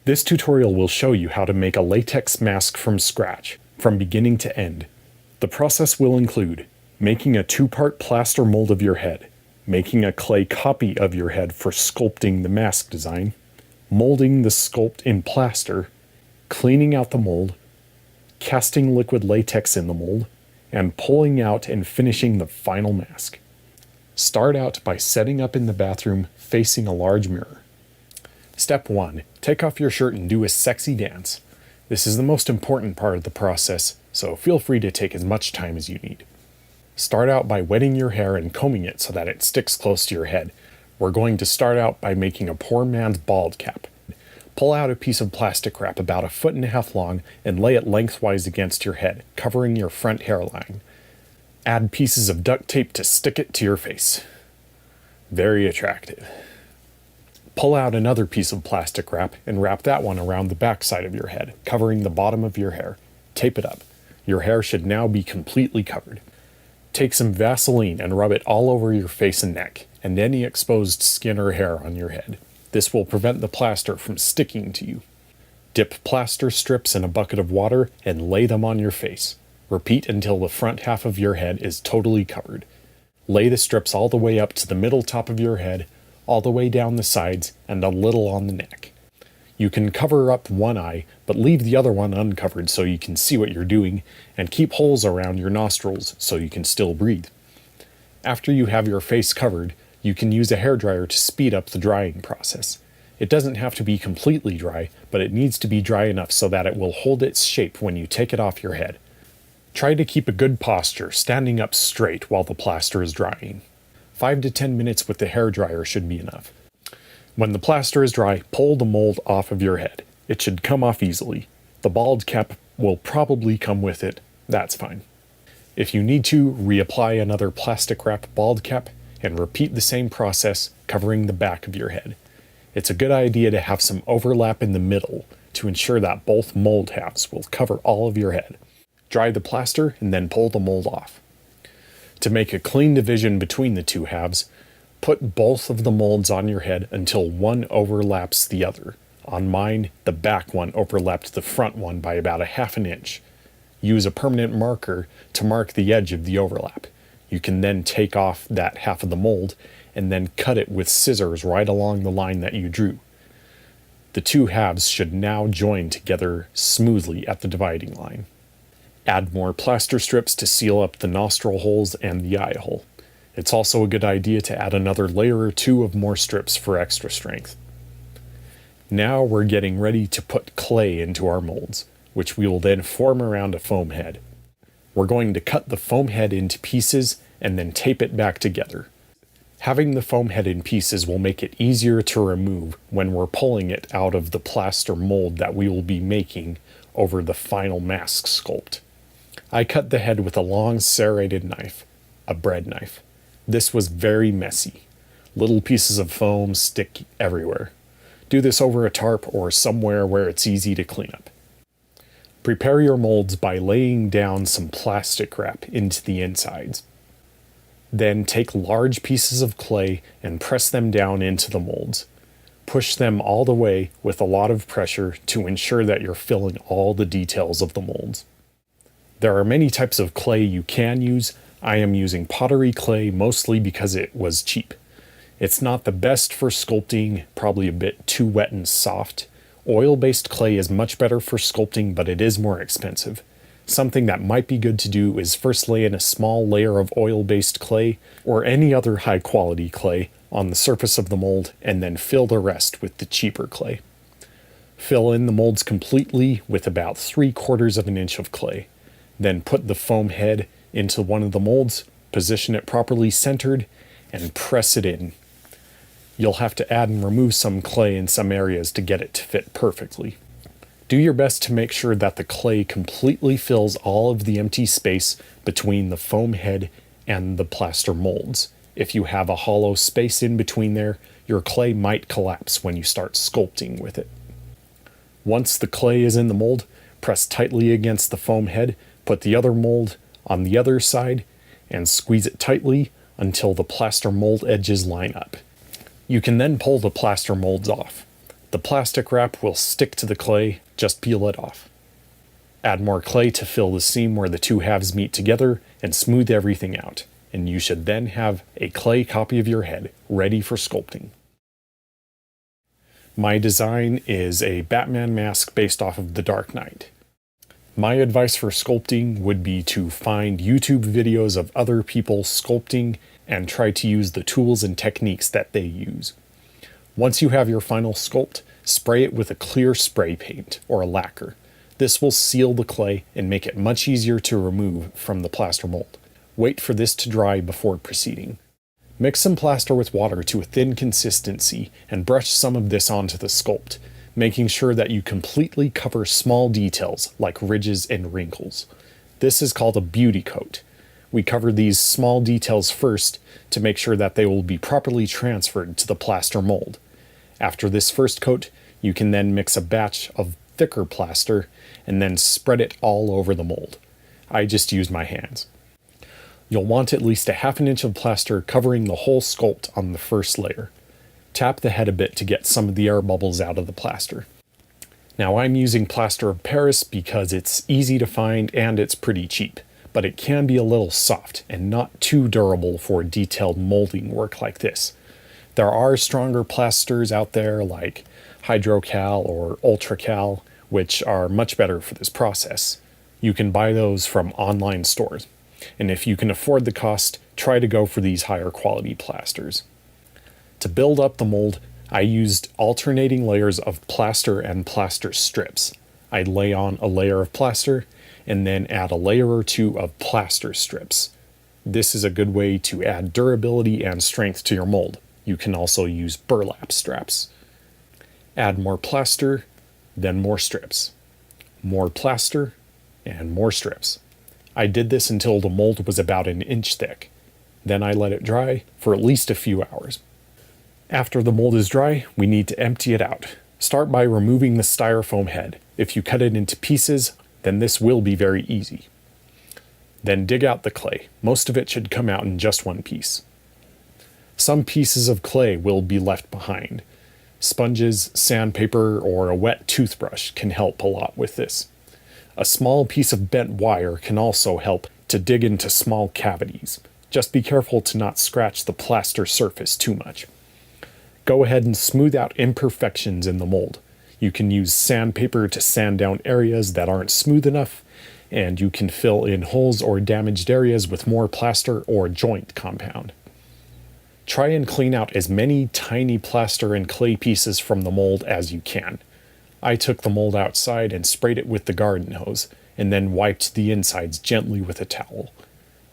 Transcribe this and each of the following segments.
This tutorial will show you how to make a latex mask from scratch, from beginning to end. The process will include making a 2-part plaster mold of your head, making a clay copy of your head for sculpting the mask design, molding the sculpt in plaster, cleaning out the mold, casting liquid latex in the mold, and pulling out and finishing the final mask. Start out by setting up in the bathroom facing a large mirror. Step 1. Take off your shirt and do a sexy dance. This is the most important part of the process, so feel free to take as much time as you need. Start out by wetting your hair and combing it so that it sticks close to your head. We're going to start out by making a poor man's bald cap. Pull out a piece of plastic wrap about 1.5 feet long and lay it lengthwise against your head, covering your front hairline. Add pieces of duct tape to stick it to your face. Very attractive. Pull out another piece of plastic wrap and wrap that one around the back side of your head, covering the bottom of your hair. Tape it up. Your hair should now be completely covered. Take some Vaseline and rub it all over your face and neck, and any exposed skin or hair on your head. This will prevent the plaster from sticking to you. Dip plaster strips in a bucket of water and lay them on your face. Repeat until the front half of your head is totally covered. Lay the strips all the way up to the middle top of your head, all the way down the sides, and a little on the neck. You can cover up one eye, but leave the other one uncovered so you can see what you're doing, and keep holes around your nostrils so you can still breathe. After you have your face covered, you can use a hairdryer to speed up the drying process. It doesn't have to be completely dry, but it needs to be dry enough so that it will hold its shape when you take it off your head. Try to keep a good posture, standing up straight while the plaster is drying. 5 to 10 minutes with the hairdryer should be enough. When the plaster is dry, pull the mold off of your head. It should come off easily. The bald cap will probably come with it. That's fine. If you need to, reapply another plastic wrap bald cap and repeat the same process, covering the back of your head. It's a good idea to have some overlap in the middle to ensure that both mold halves will cover all of your head. Dry the plaster and then pull the mold off. To make a clean division between the two halves, put both of the molds on your head until one overlaps the other. On mine, the back one overlapped the front one by about 1/2 inch. Use a permanent marker to mark the edge of the overlap. You can then take off that half of the mold and then cut it with scissors right along the line that you drew. The two halves should now join together smoothly at the dividing line. Add more plaster strips to seal up the nostril holes and the eye hole. It's also a good idea to add another layer or two of more strips for extra strength. Now we're getting ready to put clay into our molds, which we will then form around a foam head. We're going to cut the foam head into pieces and then tape it back together. Having the foam head in pieces will make it easier to remove when we're pulling it out of the plaster mold that we will be making over the final mask sculpt. I cut the head with a long serrated knife, a bread knife. This was very messy. Little pieces of foam stick everywhere. Do this over a tarp or somewhere where it's easy to clean up. Prepare your molds by laying down some plastic wrap into the insides. Then take large pieces of clay and press them down into the molds. Push them all the way with a lot of pressure to ensure that you're filling all the details of the molds. There are many types of clay you can use. I am using pottery clay mostly because it was cheap. It's not the best for sculpting, probably a bit too wet and soft. Oil-based clay is much better for sculpting, but it is more expensive. Something that might be good to do is first lay in a small layer of oil-based clay or any other high-quality clay on the surface of the mold and then fill the rest with the cheaper clay. Fill in the molds completely with about 3/4 of an inch of clay. Then put the foam head into one of the molds, position it properly centered, and press it in. You'll have to add and remove some clay in some areas to get it to fit perfectly. Do your best to make sure that the clay completely fills all of the empty space between the foam head and the plaster molds. If you have a hollow space in between there, your clay might collapse when you start sculpting with it. Once the clay is in the mold, press tightly against the foam head, put the other mold on the other side, and squeeze it tightly until the plaster mold edges line up. You can then pull the plaster molds off. The plastic wrap will stick to the clay, just peel it off. Add more clay to fill the seam where the two halves meet together and smooth everything out, and you should then have a clay copy of your head ready for sculpting. My design is a Batman mask based off of The Dark Knight. My advice for sculpting would be to find YouTube videos of other people sculpting and try to use the tools and techniques that they use. Once you have your final sculpt, spray it with a clear spray paint or a lacquer. This will seal the clay and make it much easier to remove from the plaster mold. Wait for this to dry before proceeding. Mix some plaster with water to a thin consistency and brush some of this onto the sculpt, making sure that you completely cover small details like ridges and wrinkles. This is called a beauty coat. We cover these small details first to make sure that they will be properly transferred to the plaster mold. After this first coat, you can then mix a batch of thicker plaster and then spread it all over the mold. I just use my hands. You'll want at least a half an inch of plaster covering the whole sculpt on the first layer. Tap the head a bit to get some of the air bubbles out of the plaster. Now I'm using plaster of Paris because it's easy to find and it's pretty cheap, but it can be a little soft and not too durable for detailed molding work like this. There are stronger plasters out there like Hydrocal or Ultracal, which are much better for this process. You can buy those from online stores, and if you can afford the cost, try to go for these higher quality plasters. To build up the mold, I used alternating layers of plaster and plaster strips. I'd lay on a layer of plaster and then add a layer or two of plaster strips. This is a good way to add durability and strength to your mold. You can also use burlap straps. Add more plaster, then more strips. More plaster, and more strips. I did this until the mold was about an inch thick. Then I let it dry for at least a few hours. After the mold is dry, we need to empty it out. Start by removing the styrofoam head. If you cut it into pieces, then this will be very easy. Then dig out the clay. Most of it should come out in just one piece. Some pieces of clay will be left behind. Sponges, sandpaper, or a wet toothbrush can help a lot with this. A small piece of bent wire can also help to dig into small cavities. Just be careful to not scratch the plaster surface too much. Go ahead and smooth out imperfections in the mold. You can use sandpaper to sand down areas that aren't smooth enough, and you can fill in holes or damaged areas with more plaster or joint compound. Try and clean out as many tiny plaster and clay pieces from the mold as you can. I took the mold outside and sprayed it with the garden hose, and then wiped the insides gently with a towel.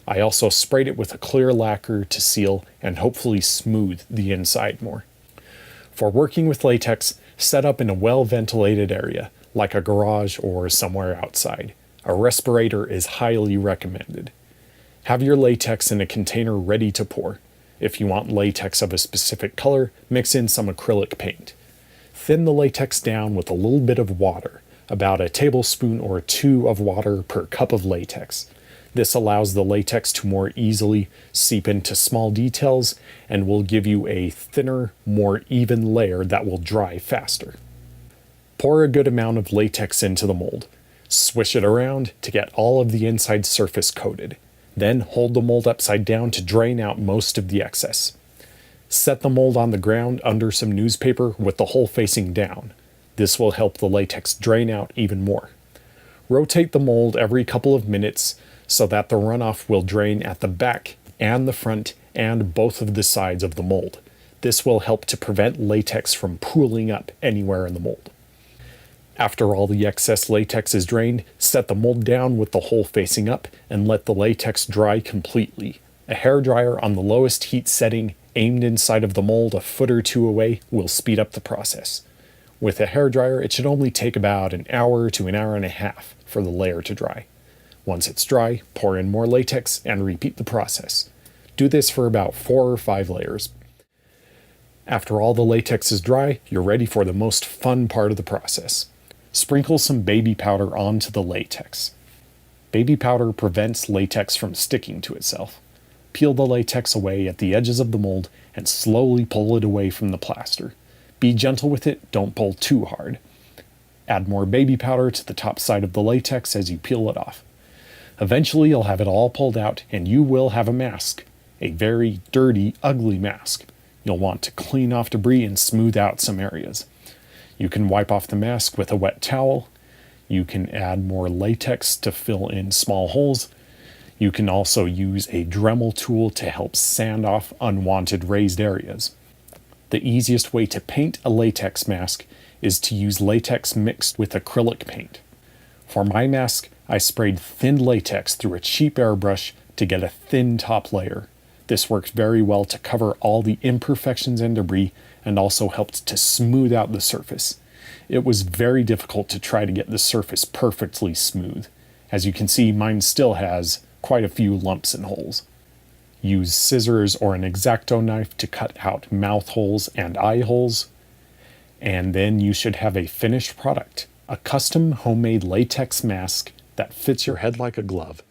I also sprayed it with a clear lacquer to seal and hopefully smooth the inside more. For working with latex, set up in a well-ventilated area, like a garage or somewhere outside. A respirator is highly recommended. Have your latex in a container ready to pour. If you want latex of a specific color, mix in some acrylic paint. Thin the latex down with a little bit of water, about a tablespoon or two of water per cup of latex. This allows the latex to more easily seep into small details and will give you a thinner, more even layer that will dry faster. Pour a good amount of latex into the mold. Swish it around to get all of the inside surface coated. Then hold the mold upside down to drain out most of the excess. Set the mold on the ground under some newspaper with the hole facing down. This will help the latex drain out even more. Rotate the mold every couple of minutes so that the runoff will drain at the back and the front and both of the sides of the mold. This will help to prevent latex from pooling up anywhere in the mold. After all the excess latex is drained, set the mold down with the hole facing up and let the latex dry completely. A hairdryer on the lowest heat setting, aimed inside of the mold a foot or two away, will speed up the process. With a hairdryer, it should only take about an hour to an hour and a half for the layer to dry. Once it's dry, pour in more latex and repeat the process. Do this for about 4 or 5 layers. After all the latex is dry, you're ready for the most fun part of the process. Sprinkle some baby powder onto the latex. Baby powder prevents latex from sticking to itself. Peel the latex away at the edges of the mold and slowly pull it away from the plaster. Be gentle with it, don't pull too hard. Add more baby powder to the top side of the latex as you peel it off. Eventually you'll have it all pulled out and you will have a mask. A very dirty, ugly mask. You'll want to clean off debris and smooth out some areas. You can wipe off the mask with a wet towel. You can add more latex to fill in small holes. You can also use a Dremel tool to help sand off unwanted raised areas. The easiest way to paint a latex mask is to use latex mixed with acrylic paint. For my mask, I sprayed thin latex through a cheap airbrush to get a thin top layer. This worked very well to cover all the imperfections and debris and also helped to smooth out the surface. It was very difficult to try to get the surface perfectly smooth. As you can see, mine still has quite a few lumps and holes. Use scissors or an X-Acto knife to cut out mouth holes and eye holes. And then you should have a finished product, a custom homemade latex mask that fits your head like a glove.